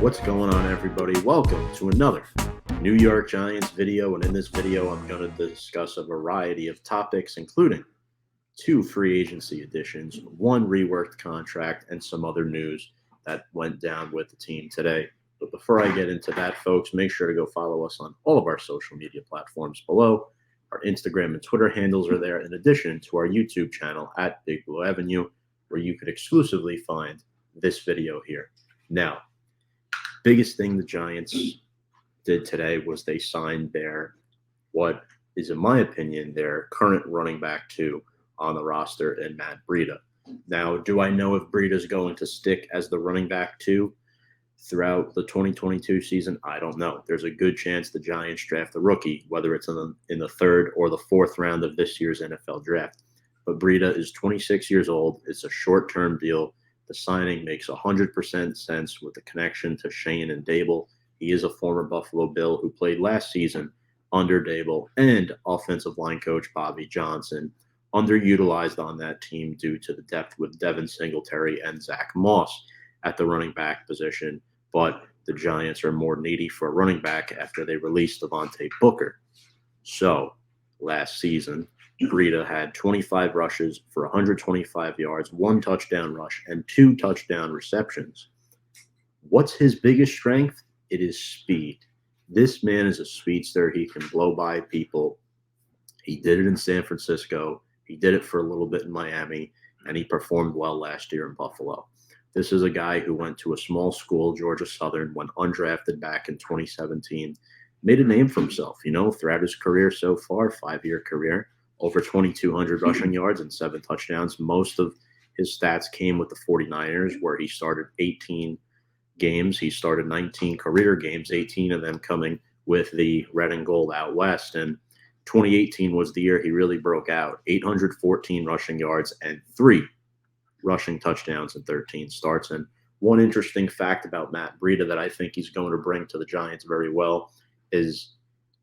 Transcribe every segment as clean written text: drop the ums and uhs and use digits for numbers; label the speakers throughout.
Speaker 1: What's going on, everybody? Welcome to another New York Giants video, and in this video I'm going to discuss a variety of topics, including 2 free agency additions, 1 reworked contract, and some other news that went down with the team today. But before I get into that, folks, make sure to go follow us on all of our social media platforms below. Our Instagram and Twitter handles are there, in addition to our YouTube channel at Big Blue Avenue, where you could exclusively find this video here. Now, biggest thing the Giants did today was they signed what is, in my opinion, their current running back 2 on the roster in Matt Breida. Now, do I know if Breida is going to stick as the running back 2 throughout the 2022 season? I don't know. There's a good chance the Giants draft a rookie, whether it's in the 3rd or the 4th round of this year's NFL draft. But Breida is 26 years old. It's a short-term deal. The signing makes 100% sense with the connection to Shane and Dable. He is a former Buffalo Bill who played last season under Dable, and offensive line coach Bobby Johnson, underutilized on that team due to the depth with Devin Singletary and Zach Moss at the running back position. But the Giants are more needy for a running back after they released Devontae Booker. So last season, Breida had 25 rushes for 125 yards, 1 touchdown rush, and 2 touchdown receptions. What's his biggest strength? It is speed. This man is a speedster. He can blow by people. He did it in San Francisco. He did it for a little bit in Miami, and he performed well last year in Buffalo. This is a guy who went to a small school, Georgia Southern, went undrafted back in 2017, made a name for himself, throughout his career so far, 5-year career. Over 2,200 rushing yards and 7 touchdowns. Most of his stats came with the 49ers, where he started 18 games. He started 19 career games, 18 of them coming with the red and gold out west. And 2018 was the year he really broke out. 814 rushing yards and 3 rushing touchdowns in 13 starts. And one interesting fact about Matt Breida that I think he's going to bring to the Giants very well is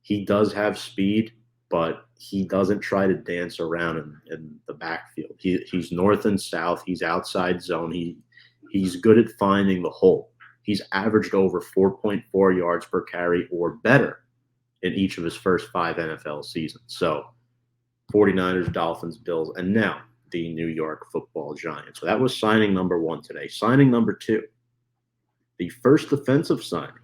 Speaker 1: he does have speed, but he doesn't try to dance around in the backfield. He's north and south. He's outside zone. He's good at finding the hole. He's averaged over 4.4 yards per carry or better in each of his first 5 NFL seasons. So 49ers, Dolphins, Bills, and now the New York Football Giants. So that was signing number 1 today. Signing number 2, the first defensive signing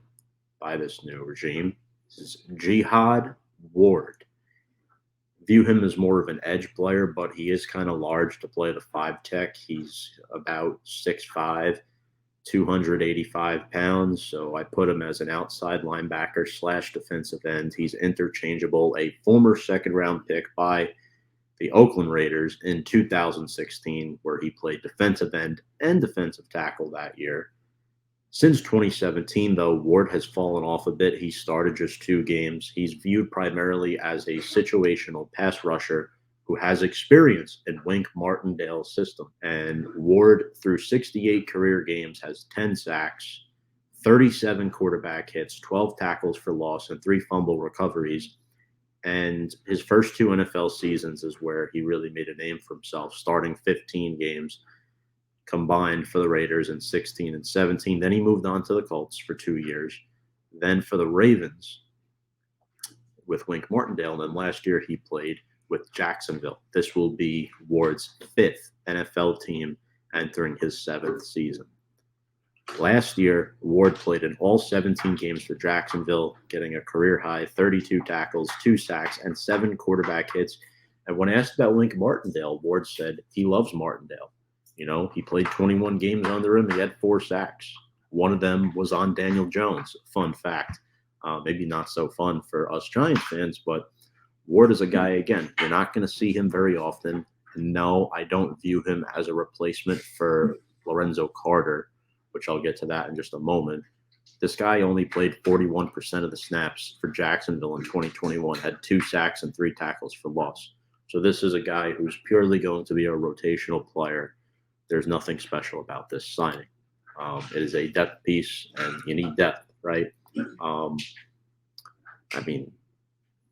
Speaker 1: by this new regime, is Jihad Ward. View him as more of an edge player, but he is kind of large to play the 5 tech. He's about 6'5", 285 pounds. So I put him as an outside linebacker / defensive end. He's interchangeable, a former 2nd-round pick by the Oakland Raiders in 2016, where he played defensive end and defensive tackle that year. Since 2017, though, Ward has fallen off a bit. He started just 2 games. He's viewed primarily as a situational pass rusher who has experience in Wink Martindale's system. And Ward, through 68 career games, has 10 sacks, 37 quarterback hits, 12 tackles for loss, and 3 fumble recoveries. And his first 2 NFL seasons is where he really made a name for himself, starting 15 games combined for the Raiders in 16 and 17. Then he moved on to the Colts for 2 years. Then for the Ravens with Wink Martindale. And then last year he played with Jacksonville. This will be Ward's 5th NFL team entering his 7th season. Last year, Ward played in all 17 games for Jacksonville, getting a career-high 32 tackles, 2 sacks, and 7 quarterback hits. And when asked about Wink Martindale, Ward said he loves Martindale. He played 21 games under him. He had 4 sacks. One of them was on Daniel Jones. Fun fact. Maybe not so fun for us Giants fans, but Ward is a guy, again, you're not going to see him very often. No, I don't view him as a replacement for Lorenzo Carter, which I'll get to that in just a moment. This guy only played 41% of the snaps for Jacksonville in 2021, had 2 sacks and 3 tackles for loss. So this is a guy who's purely going to be a rotational player. There's nothing special about this signing. It is a depth piece, and you need depth, right?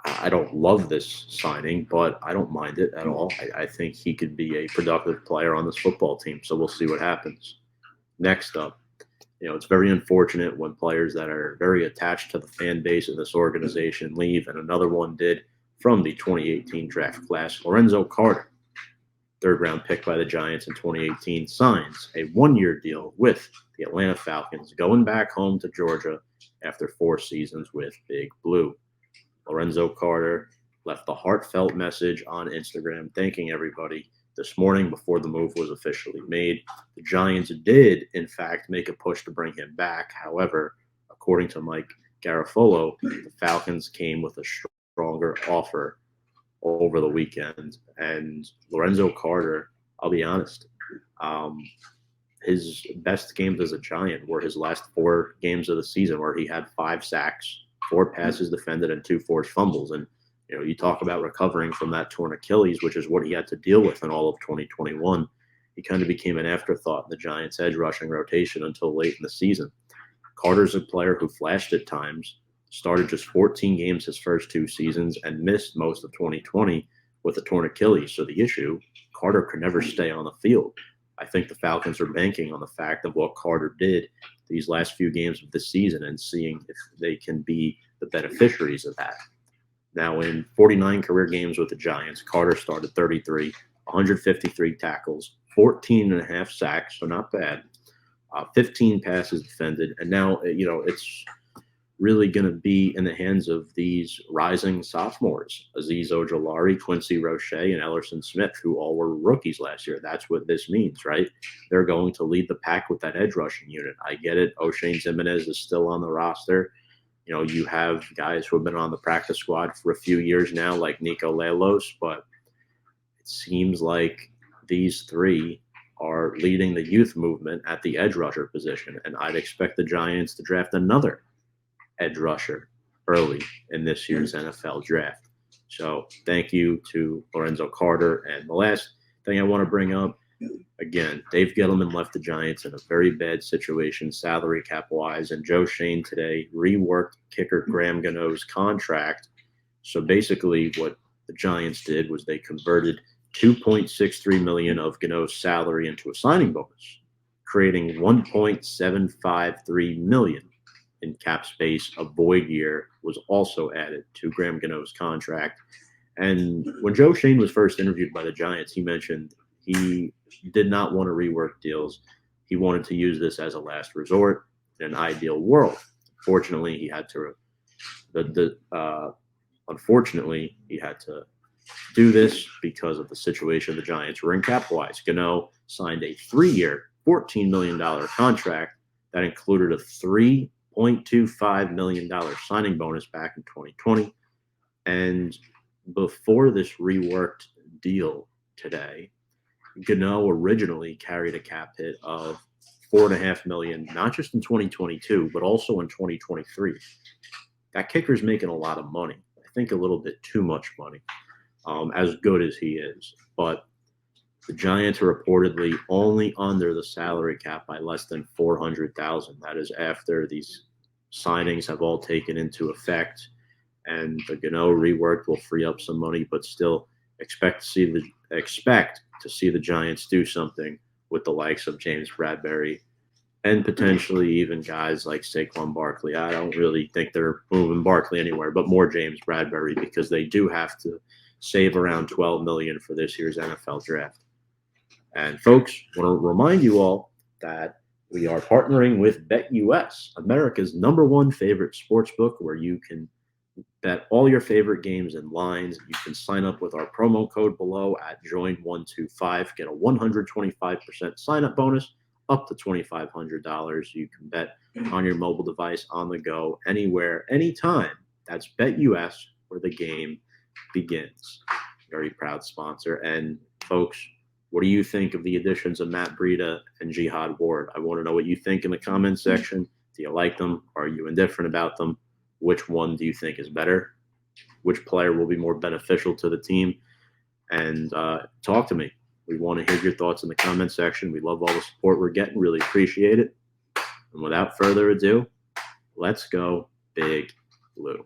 Speaker 1: I don't love this signing, but I don't mind it at all. I think he could be a productive player on this football team, so we'll see what happens. Next up, It's very unfortunate when players that are very attached to the fan base of this organization leave, and another one did from the 2018 draft class. Lorenzo Carter, third-round pick by the Giants in 2018, signs a one-year deal with the Atlanta Falcons, going back home to Georgia after 4 seasons with Big Blue. Lorenzo Carter left a heartfelt message on Instagram thanking everybody this morning before the move was officially made. The Giants did, in fact, make a push to bring him back. However, according to Mike Garafolo, the Falcons came with a stronger offer over the weekend. And Lorenzo Carter, I'll be honest, his best games as a Giant were his last 4 games of the season, where he had 5 sacks, 4 passes defended, and 2 forced fumbles. And you talk about recovering from that torn Achilles, which is what he had to deal with in all of 2021. He kind of became an afterthought in the Giants' edge rushing rotation until late in the season. Carter's a player who flashed at times, started just 14 games his first 2 seasons, and missed most of 2020 with a torn Achilles. So the issue, Carter could never stay on the field. I think the Falcons are banking on the fact of what Carter did these last few games of the season and seeing if they can be the beneficiaries of that. Now, in 49 career games with the Giants, Carter started 33, 153 tackles, 14 and a half sacks, so not bad, 15 passes defended. And now, it's really going to be in the hands of these rising sophomores, Azeez Ojulari, Quincy Roche, and Ellerson Smith, who all were rookies last year. That's what this means, right? They're going to lead the pack with that edge rushing unit. I get it. O'Shane Ximines is still on the roster. You have guys who have been on the practice squad for a few years now, like Nico Lelos, but it seems like these 3 are leading the youth movement at the edge rusher position, and I'd expect the Giants to draft another edge rusher early in this year's NFL draft. So thank you to Lorenzo Carter. And the last thing I want to bring up, again, Dave Gettleman left the Giants in a very bad situation, salary cap-wise, and Joe Shane today reworked kicker Graham Gano's contract. So basically what the Giants did was they converted $2.63 million of Gano's salary into a signing bonus, creating $1.753 million in cap space. A void year was also added to Graham Gano's contract. And when Joe Shane was first interviewed by the Giants, he mentioned he did not want to rework deals. He wanted to use this as a last resort in an ideal world. Unfortunately, he had to do this because of the situation the Giants were in cap-wise. Gano signed a 3-year, $14 million contract that included a $3.25 million signing bonus back in 2020. And before this reworked deal today, Gano originally carried a cap hit of $4.5 million, not just in 2022, but also in 2023. That kicker's making a lot of money. I think a little bit too much money, as good as he is. But the Giants are reportedly only under the salary cap by less than $400,000. That is after these signings have all taken into effect, and the Gano rework will free up some money, but still expect to see the Giants do something with the likes of James Bradbury and potentially even guys like Saquon Barkley. I don't really think they're moving Barkley anywhere, but more James Bradbury, because they do have to save around $12 million for this year's NFL draft. And folks, I want to remind you all that we are partnering with BetUS, America's #1 favorite sportsbook, where you can bet all your favorite games and lines. You can sign up with our promo code below at JOIN125, get a 125% sign-up bonus, up to $2,500. You can bet on your mobile device, on the go, anywhere, anytime. That's BetUS, where the game begins. Very proud sponsor. And folks, what do you think of the additions of Matt Breida and Jihad Ward? I want to know what you think in the comments section. Do you like them? Are you indifferent about them? Which one do you think is better? Which player will be more beneficial to the team? And talk to me. We want to hear your thoughts in the comment section. We love all the support we're getting. Really appreciate it. And without further ado, let's go Big Blue.